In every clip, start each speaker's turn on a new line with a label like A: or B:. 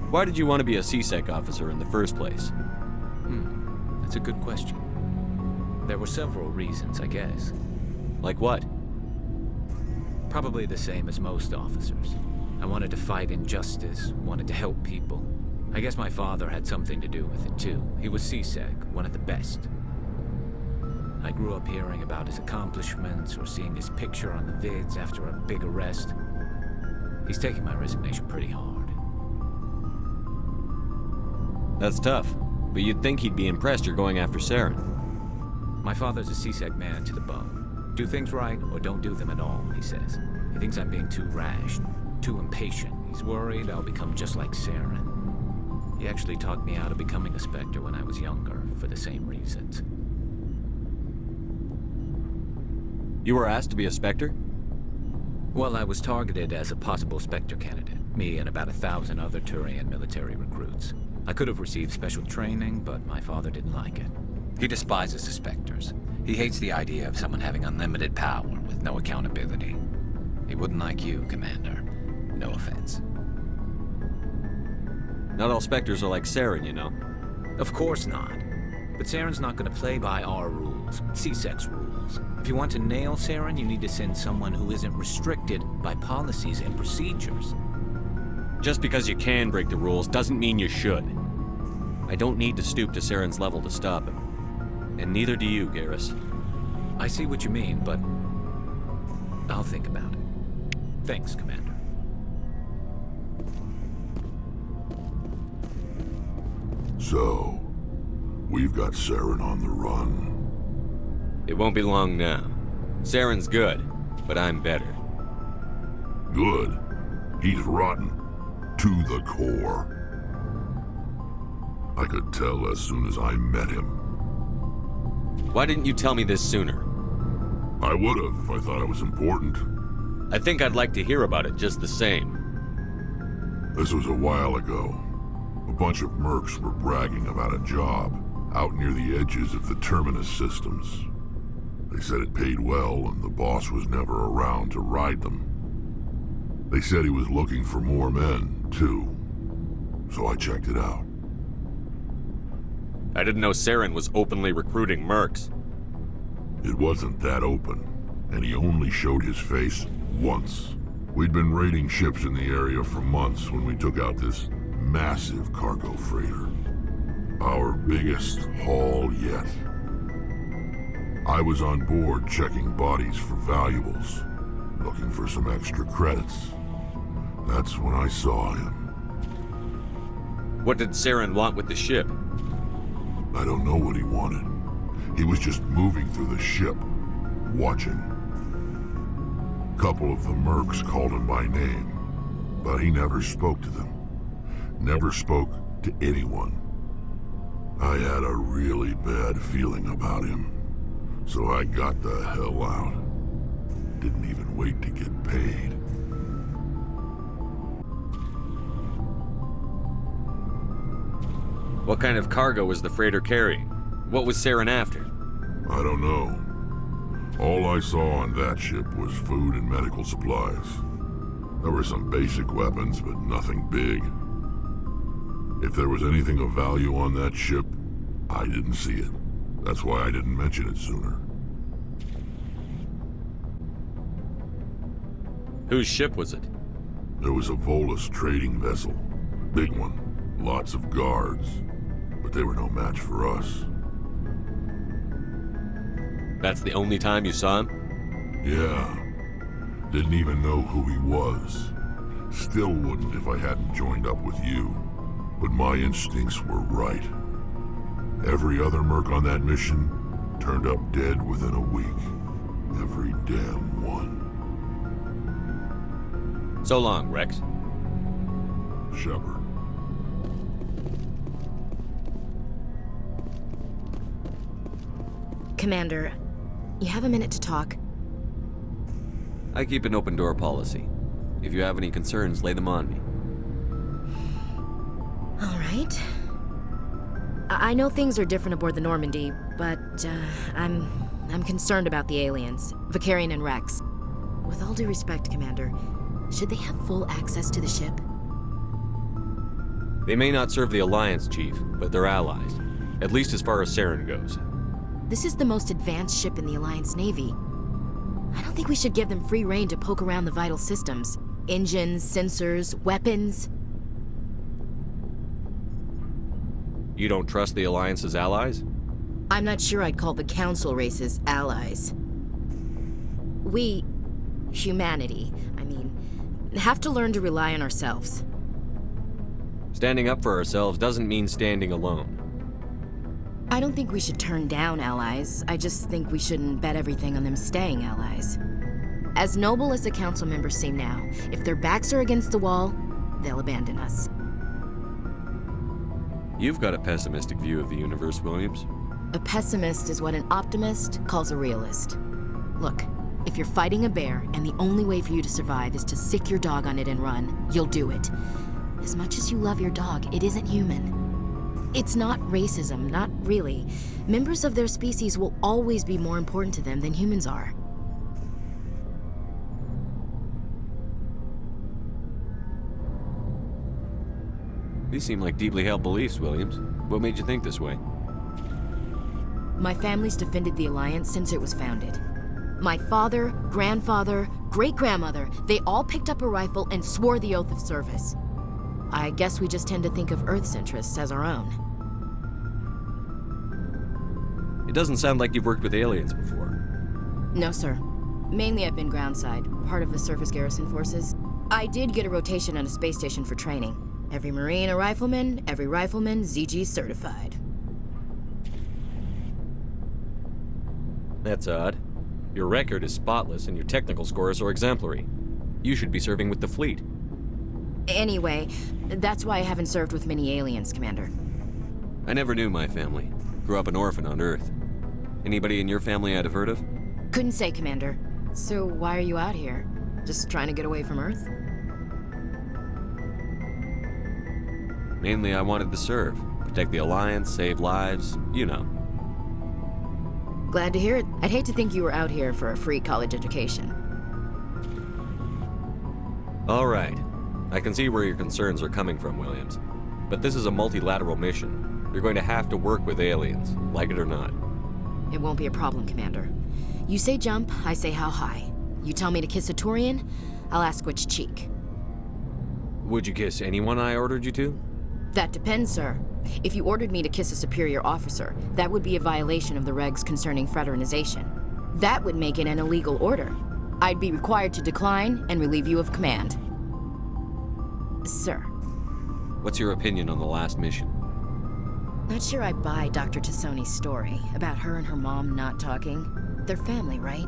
A: Why did you want to be a CSEC officer in the first place?
B: That's a good question. There were several reasons, I guess.
A: Like what?
B: Probably the same as most officers. I wanted to fight injustice, wanted to help people. I guess my father had something to do with it too. He was CSEC, one of the best. I grew up hearing about his accomplishments or seeing his picture on the vids after a big arrest. He's taking my resignation pretty hard.
A: That's tough, but you'd think he'd be impressed you're going after Saren.
B: My father's a CSEC man to the bone. Do things right or don't do them at all, he says. He thinks I'm being too rash, too impatient. He's worried I'll become just like Saren. He actually talked me out of becoming a Spectre when I was younger, for the same reasons.
A: You were asked to be a Spectre?
B: Well, I was targeted as a possible Spectre candidate. Me and about 1,000 other Turian military recruits. I could have received special training, but my father didn't like it. He despises the Spectres. He hates the idea of someone having unlimited power with no accountability. He wouldn't like you, Commander. No offense.
A: Not all Spectres are like Saren, you know.
B: Of course not. But Saren's not going to play by our rules, CSEC's rules. If you want to nail Saren, you need to send someone who isn't restricted by policies and procedures.
A: Just because you can break the rules doesn't mean you should. I don't need to stoop to Saren's level to stop him. And neither do you, Garrus.
B: I see what you mean, but I'll think about it. Thanks, Commander.
C: So, we've got Saren on the run.
A: It won't be long now. Saren's good, but I'm better.
C: Good. He's rotten. To the core. I could tell as soon as I met him.
A: Why didn't you tell me this sooner?
C: I would've if I thought it was important.
A: I think I'd like to hear about it just the same.
C: This was a while ago. A bunch of mercs were bragging about a job out near the edges of the Terminus systems. They said it paid well and the boss was never around to ride them. They said he was looking for more men, too. So I checked it out.
A: I didn't know Saren was openly recruiting mercs.
C: It wasn't that open, and he only showed his face once. We'd been raiding ships in the area for months when we took out this massive cargo freighter. Our biggest haul yet. I was on board checking bodies for valuables, looking for some extra credits. That's when I saw him.
A: What did Saren want with the ship?
C: I don't know what he wanted. He was just moving through the ship, watching. A couple of the mercs called him by name, but he never spoke to them. Never spoke to anyone. I had a really bad feeling about him, so I got the hell out. Didn't even wait to get paid.
A: What kind of cargo was the freighter carrying? What was Saren after?
C: I don't know. All I saw on that ship was food and medical supplies. There were some basic weapons, but nothing big. If there was anything of value on that ship, I didn't see it. That's why I didn't mention it sooner.
A: Whose ship was it?
C: There was a Volus trading vessel. Big one. Lots of guards. But they were no match for us.
A: That's the only time you saw him?
C: Yeah. Didn't even know who he was. Still wouldn't if I hadn't joined up with you. But my instincts were right. Every other merc on that mission turned up dead within a week. Every damn one.
A: So long, Rex.
C: Shepard.
D: Commander, you have a minute to talk?
A: I keep an open door policy. If you have any concerns, lay them on me.
D: All right. I know things are different aboard the Normandy, but I'm concerned about the aliens, Vicarian and Rex. With all due respect, Commander, should they have full access to the ship?
A: They may not serve the Alliance, Chief, but they're allies. At least as far as Saren goes.
D: This is the most advanced ship in the Alliance Navy. I don't think we should give them free rein to poke around the vital systems. Engines, sensors, weapons.
A: You don't trust the Alliance's allies?
D: I'm not sure I'd call the Council races allies. We, humanity, have to learn to rely on ourselves.
A: Standing up for ourselves doesn't mean standing alone.
D: I don't think we should turn down allies. I just think we shouldn't bet everything on them staying allies. As noble as the Council members seem now, if their backs are against the wall, they'll abandon us.
A: You've got a pessimistic view of the universe, Williams.
D: A pessimist is what an optimist calls a realist. Look, if you're fighting a bear and the only way for you to survive is to sick your dog on it and run, you'll do it. As much as you love your dog, it isn't human. It's not racism, not really. Members of their species will always be more important to them than humans are.
A: These seem like deeply held beliefs, Williams. What made you think this way?
D: My family's defended the Alliance since it was founded. My father, grandfather, great-grandmother, they all picked up a rifle and swore the oath of service. I guess we just tend to think of Earth's interests as our own.
A: It doesn't sound like you've worked with aliens before.
D: No, sir. Mainly I've been groundside, part of the surface garrison forces. I did get a rotation on a space station for training. Every Marine a rifleman, every rifleman ZG certified.
A: That's odd. Your record is spotless and your technical scores are exemplary. You should be serving with the fleet.
D: Anyway, that's why I haven't served with many aliens, Commander.
A: I never knew my family. Grew up an orphan on Earth. Anybody in your family I'd have heard of?
D: Couldn't say, Commander. So why are you out here? Just trying to get away from Earth?
A: Mainly I wanted to serve. Protect the Alliance, save lives, you know.
D: Glad to hear it. I'd hate to think you were out here for a free college education.
A: All right. I can see where your concerns are coming from, Williams. But this is a multilateral mission. You're going to have to work with aliens, like it or not.
D: It won't be a problem, Commander. You say jump, I say how high. You tell me to kiss a Turian, I'll ask which cheek.
A: Would you kiss anyone I ordered you to?
D: That depends, sir. If you ordered me to kiss a superior officer, that would be a violation of the regs concerning fraternization. That would make it an illegal order. I'd be required to decline and relieve you of command. Sir.
A: What's your opinion on the last mission?
D: Not sure I buy Dr. Tassoni's story about her and her mom not talking. They're family, right?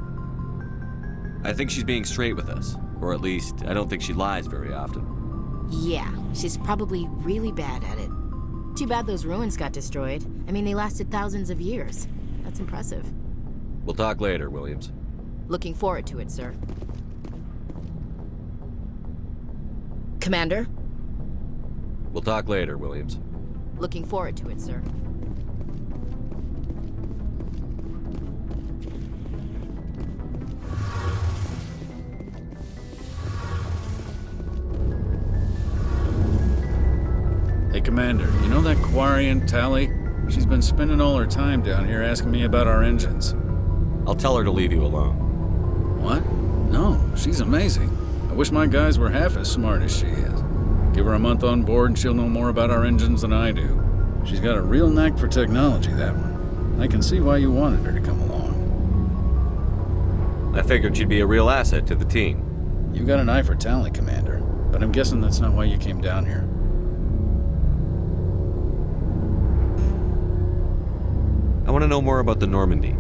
A: I think she's being straight with us. Or at least, I don't think she lies very often.
D: Yeah, she's probably really bad at it. Too bad those ruins got destroyed. I mean, they lasted thousands of years. That's impressive.
A: We'll talk later, Williams.
D: Looking forward to it, sir. Commander?
A: We'll talk later, Williams.
D: Looking forward to it, sir.
E: Hey, Commander, you know that Quarian, Tally? She's been spending all her time down here asking me about our engines.
A: I'll tell her to leave you alone.
E: What? No, she's amazing. I wish my guys were half as smart as she is. Give her a month on board and she'll know more about our engines than I do. She's got a real knack for technology, that one. I can see why you wanted her to come along.
A: I figured she'd be a real asset to the team.
E: You got an eye for Tally, Commander, but I'm guessing that's not why you came down here.
A: I want to know more about the Normandy.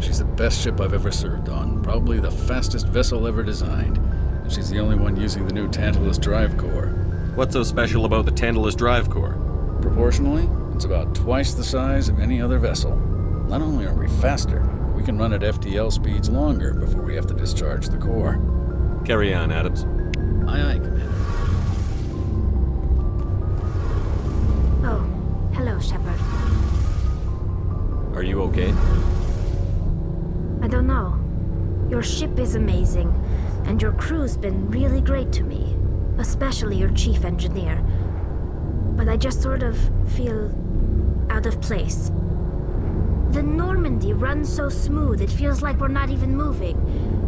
E: She's the best ship I've ever served on, probably the fastest vessel ever designed. And she's the only one using the new Tantalus drive core.
A: What's so special about the Tantalus drive core?
E: Proportionally, it's about twice the size of any other vessel. Not only are we faster, we can run at FTL speeds longer before we have to discharge the core.
A: Carry on, Adams.
E: Aye, aye, Commander.
F: Oh, hello, Shepard.
A: Are you okay?
F: I don't know. Your ship is amazing, and your crew's been really great to me, especially your chief engineer. but I just sort of feel out of place. The Normandy runs so smooth it feels like we're not even moving,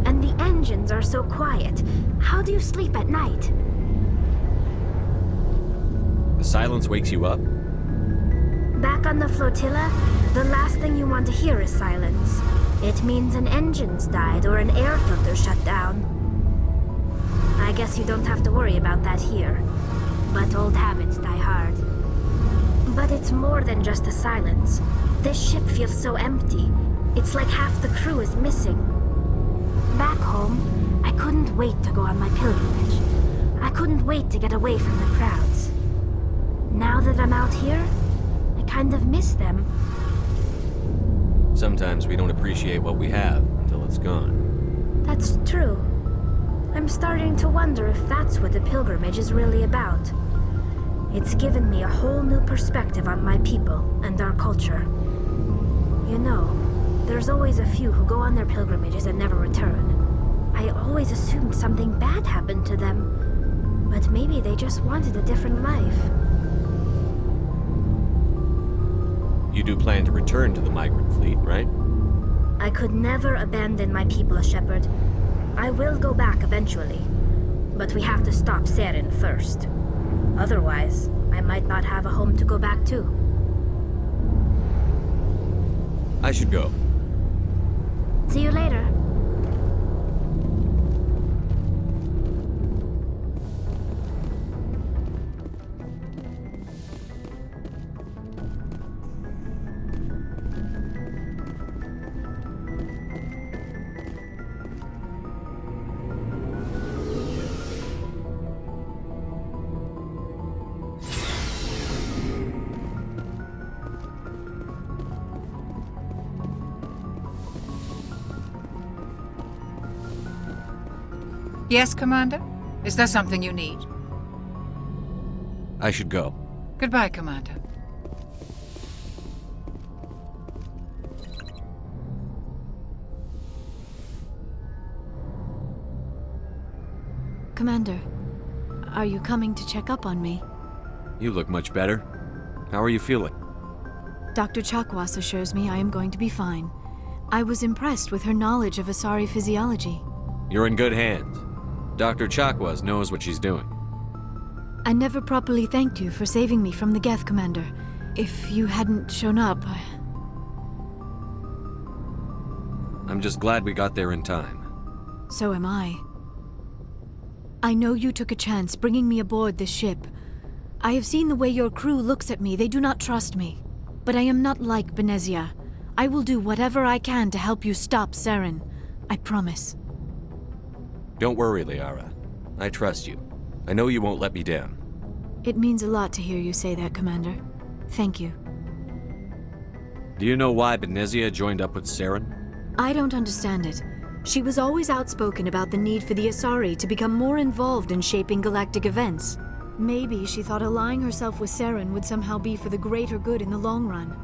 F: and the engines are so quiet. How do you sleep at night?
A: The silence wakes you up?
F: Back on the flotilla, the last thing you want to hear is silence. It means an engine's died or an air filter shut down. I guess you don't have to worry about that here. But old habits die hard. But it's more than just the silence. This ship feels so empty. It's like half the crew is missing. Back home, I couldn't wait to go on my pilgrimage. I couldn't wait to get away from the crowds. Now that I'm out here, I kind of miss them.
A: Sometimes we don't appreciate what we have until it's gone.
F: That's true. I'm starting to wonder if that's what the pilgrimage is really about. It's given me a whole new perspective on my people and our culture. You know, there's always a few who go on their pilgrimages and never return. I always assumed something bad happened to them, but maybe they just wanted a different life.
A: You do plan to return to the migrant fleet, right?
F: I could never abandon my people, Shepard. I will go back eventually, but we have to stop Saren first. Otherwise, I might not have a home to go back to.
A: I should go.
F: See you later.
G: Yes, Commander? Is there something you need?
A: I should go.
G: Goodbye, Commander.
D: Commander, are you coming to check up on me?
A: You look much better. How are you feeling?
D: Dr. Chakwas assures me I am going to be fine. I was impressed with her knowledge of Asari physiology.
A: You're in good hands. Dr. Chakwas knows what she's doing.
D: I never properly thanked you for saving me from the Geth, Commander. If you hadn't shown up,
A: I'm just glad we got there in time.
D: so am I. I know you took a chance bringing me aboard this ship. I have seen the way your crew looks at me. They do not trust me. But I am not like Benezia. I will do whatever I can to help you stop Saren. I promise.
A: Don't worry, Liara. I trust you. I know you won't let me down.
D: It means a lot to hear you say that, Commander. Thank you.
A: Do you know why Benezia joined up with Saren?
D: I don't understand it. She was always outspoken about the need for the Asari to become more involved in shaping galactic events. Maybe she thought allying herself with Saren would somehow be for the greater good in the long run.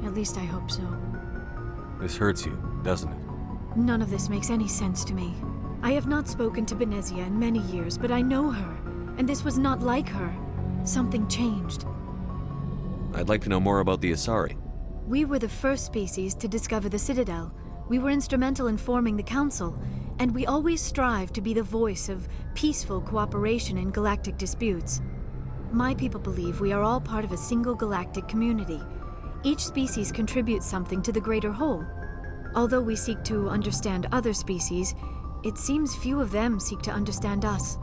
D: At least I hope so.
A: This hurts you, doesn't it?
D: None of this makes any sense to me. I have not spoken to Benezia in many years, but I know her, and this was not like her. Something changed.
A: I'd like to know more about the Asari.
D: We were the first species to discover the Citadel. We were instrumental in forming the Council, and we always strive to be the voice of peaceful cooperation in galactic disputes. My people believe we are all part of a single galactic community. Each species contributes something to the greater whole. Although we seek to understand other species, it seems few of them seek to understand us.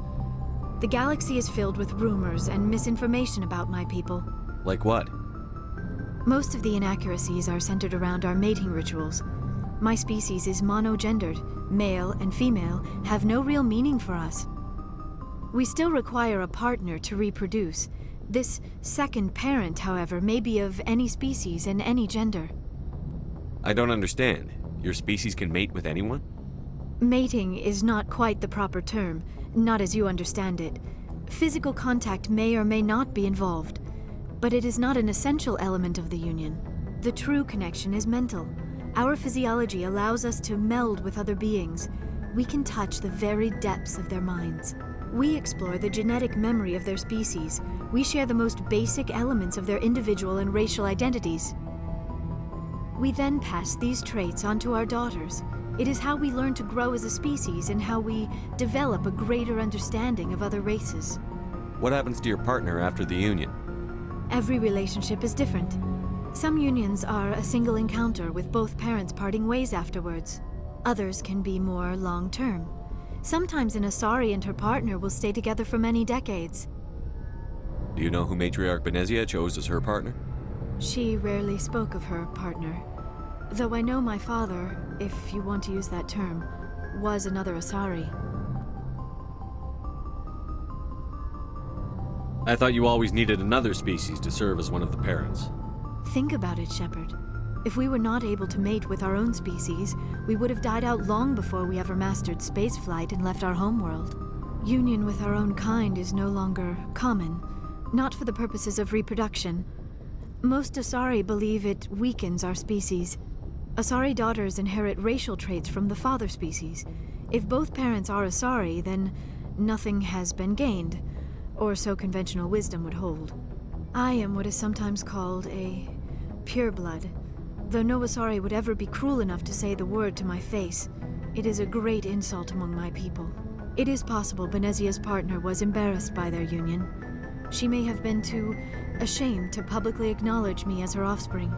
D: The galaxy is filled with rumors and misinformation about my people.
A: Like what?
D: Most of the inaccuracies are centered around our mating rituals. My species is monogendered. Male and female have no real meaning for us. We still require a partner to reproduce. This second parent, however, may be of any species and any gender.
A: I don't understand. Your species can mate with anyone?
D: Mating is not quite the proper term, not as you understand it. Physical contact may or may not be involved, but it is not an essential element of the union. The true connection is mental. Our physiology allows us to meld with other beings. We can touch the very depths of their minds.
H: We explore the genetic memory of their species. We share the most basic elements of their individual and racial identities. We then pass these traits on to our daughters. It is how we learn to grow as a species and how we develop a greater understanding of other races.
A: What happens to your partner after the union?
H: Every relationship is different. Some unions are a single encounter with both parents parting ways afterwards. Others can be more long-term. Sometimes an Asari and her partner will stay together for many decades.
A: Do you know who Matriarch Benezia chose as her partner?
H: She rarely spoke of her partner. Though I know my father, if you want to use that term, was another Asari.
A: I thought you always needed another species to serve as one of the parents.
H: Think about it, Shepard. If we were not able to mate with our own species, we would have died out long before we ever mastered spaceflight and left our homeworld. Union with our own kind is no longer common, not for the purposes of reproduction. Most Asari believe it weakens our species. Asari daughters inherit racial traits from the father species. If both parents are Asari, then nothing has been gained, or so conventional wisdom would hold. I am what is sometimes called a pureblood. Though no Asari would ever be cruel enough to say the word to my face, it is a great insult among my people. It is possible Benezia's partner was embarrassed by their union. She may have been too ashamed to publicly acknowledge me as her offspring.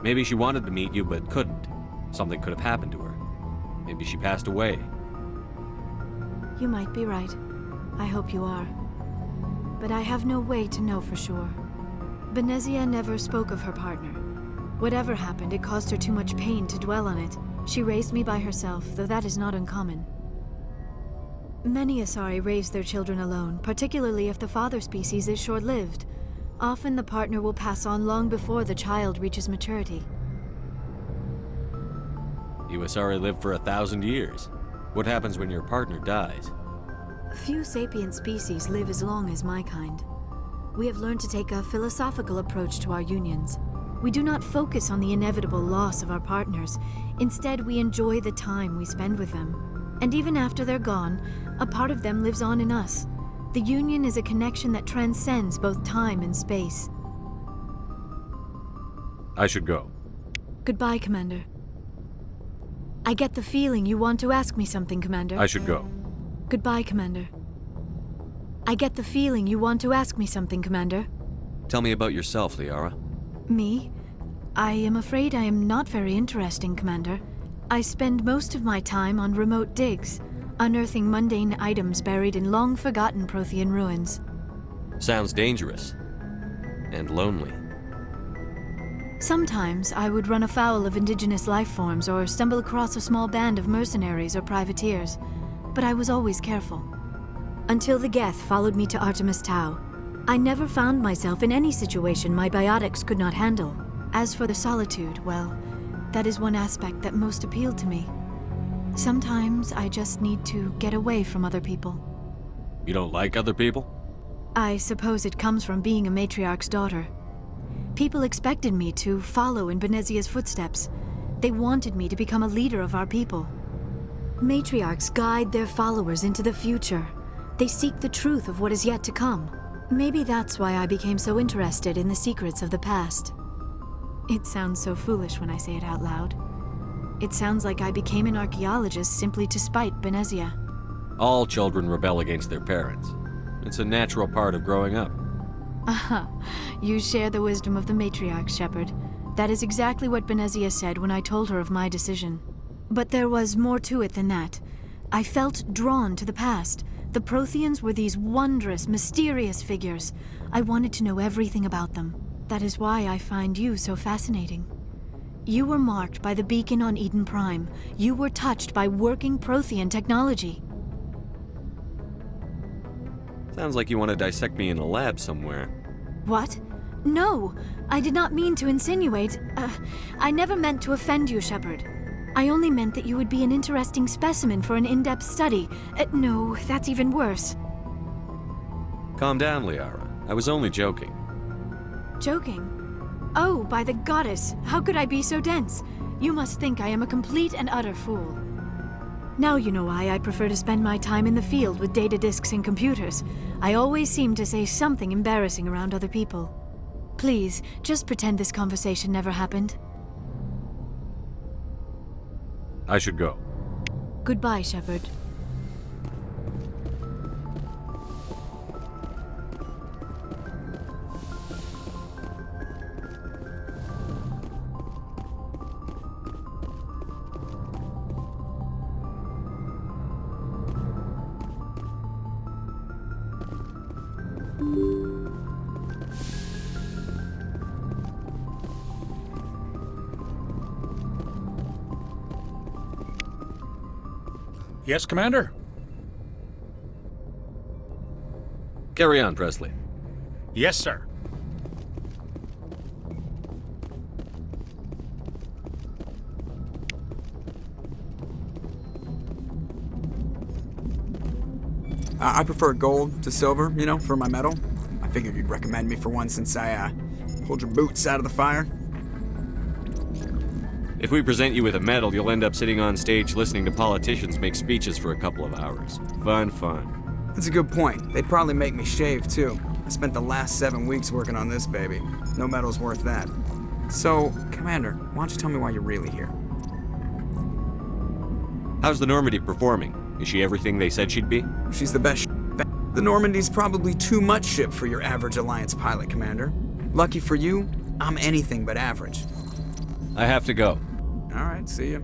A: Maybe she wanted to meet you but couldn't. Something could have happened to her. Maybe she passed away.
H: You might be right. I hope you are. But I have no way to know for sure. Benezia never spoke of her partner. Whatever happened, it caused her too much pain to dwell on it. She raised me by herself, though that is not uncommon. Many Asari raise their children alone, particularly if the father species is short-lived. Often the partner will pass on long before the child reaches maturity.
A: You Asari live for 1,000 years. What happens when your partner dies?
H: Few sapient species live as long as my kind. We have learned to take a philosophical approach to our unions. We do not focus on the inevitable loss of our partners. Instead, we enjoy the time we spend with them. And even after they're gone, a part of them lives on in us. The union is a connection that transcends both time and space.
A: I should go.
H: Goodbye, Commander. I get the feeling you want to ask me something, Commander.
A: I should go.
H: Goodbye, Commander. I get the feeling you want to ask me something, Commander.
A: Tell me about yourself, Liara.
H: Me? I am afraid I am not very interesting, Commander. I spend most of my time on remote digs, unearthing mundane items buried in long-forgotten Prothean ruins.
A: Sounds dangerous. And lonely.
H: Sometimes I would run afoul of indigenous life forms or stumble across a small band of mercenaries or privateers, but I was always careful. Until the Geth followed me to Artemis Tau, I never found myself in any situation my biotics could not handle. As for the solitude, well, that is one aspect that most appealed to me. Sometimes I just need to get away from other people.
A: You don't like other people?
H: I suppose it comes from being a matriarch's daughter. People expected me to follow in Benezia's footsteps. They wanted me to become a leader of our people. Matriarchs guide their followers into the future. They seek the truth of what is yet to come. Maybe that's why I became so interested in the secrets of the past. It sounds so foolish when I say it out loud. It sounds like I became an archaeologist simply to spite Benezia.
A: All children rebel against their parents. It's a natural part of growing up.
H: Aha, you share the wisdom of the matriarch, Shepard. That is exactly what Benezia said when I told her of my decision. But there was more to it than that. I felt drawn to the past. The Protheans were these wondrous, mysterious figures. I wanted to know everything about them. That is why I find you so fascinating. You were marked by the beacon on Eden Prime. You were touched by working Prothean technology.
A: Sounds like you want to dissect me in a lab somewhere.
H: What? No, I did not mean to insinuate. I never meant to offend you, Shepard. I only meant that you would be an interesting specimen for an in-depth study. No, that's even worse.
A: Calm down, Liara. I was only joking.
H: Joking? Oh, by the goddess, how could I be so dense? You must think I am a complete and utter fool. Now you know why I prefer to spend my time in the field with data disks and computers. I always seem to say something embarrassing around other people. Please, just pretend this conversation never happened.
A: I should go.
H: Goodbye, Shepard.
E: Yes, Commander?
A: Carry on, Presley.
E: Yes, sir.
I: I prefer gold to silver, you know, for my medal. I figured you'd recommend me for one since I, pulled your boots out of the fire.
A: If we present you with a medal, you'll end up sitting on stage listening to politicians make speeches for a couple of hours. Fun, fun.
I: That's a good point. They'd probably make me shave, too. I spent the last 7 weeks working on this baby. No medal's worth that. So, Commander, why don't you tell me why you're really here?
A: How's the Normandy performing? Is she everything they said she'd be?
I: She's the best The Normandy's probably too much ship for your average Alliance pilot, Commander. Lucky for you, I'm anything but average.
A: I have to go.
I: All right, see ya.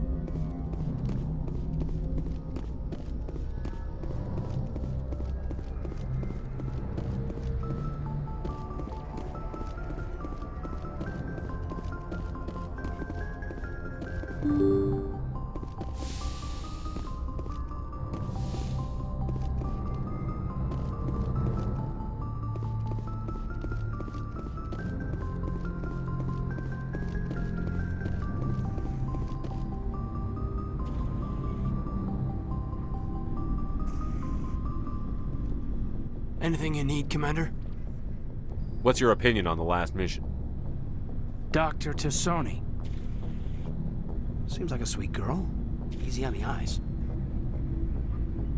J: Anything you need, Commander?
A: What's your opinion on the last mission?
J: Dr. Tassoni. Seems like a sweet girl. Easy on the eyes.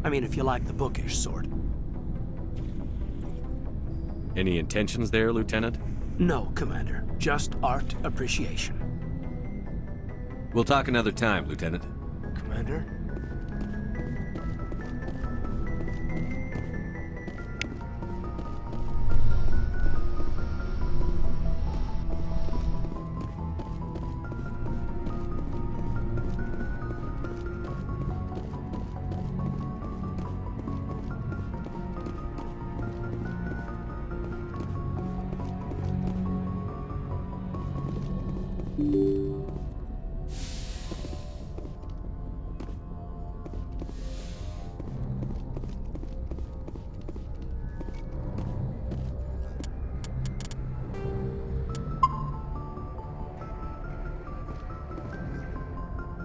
J: I mean, if you like the bookish sort.
A: Any intentions there, Lieutenant?
J: No, Commander. Just art appreciation.
A: We'll talk another time, Lieutenant.
J: Commander?
I: you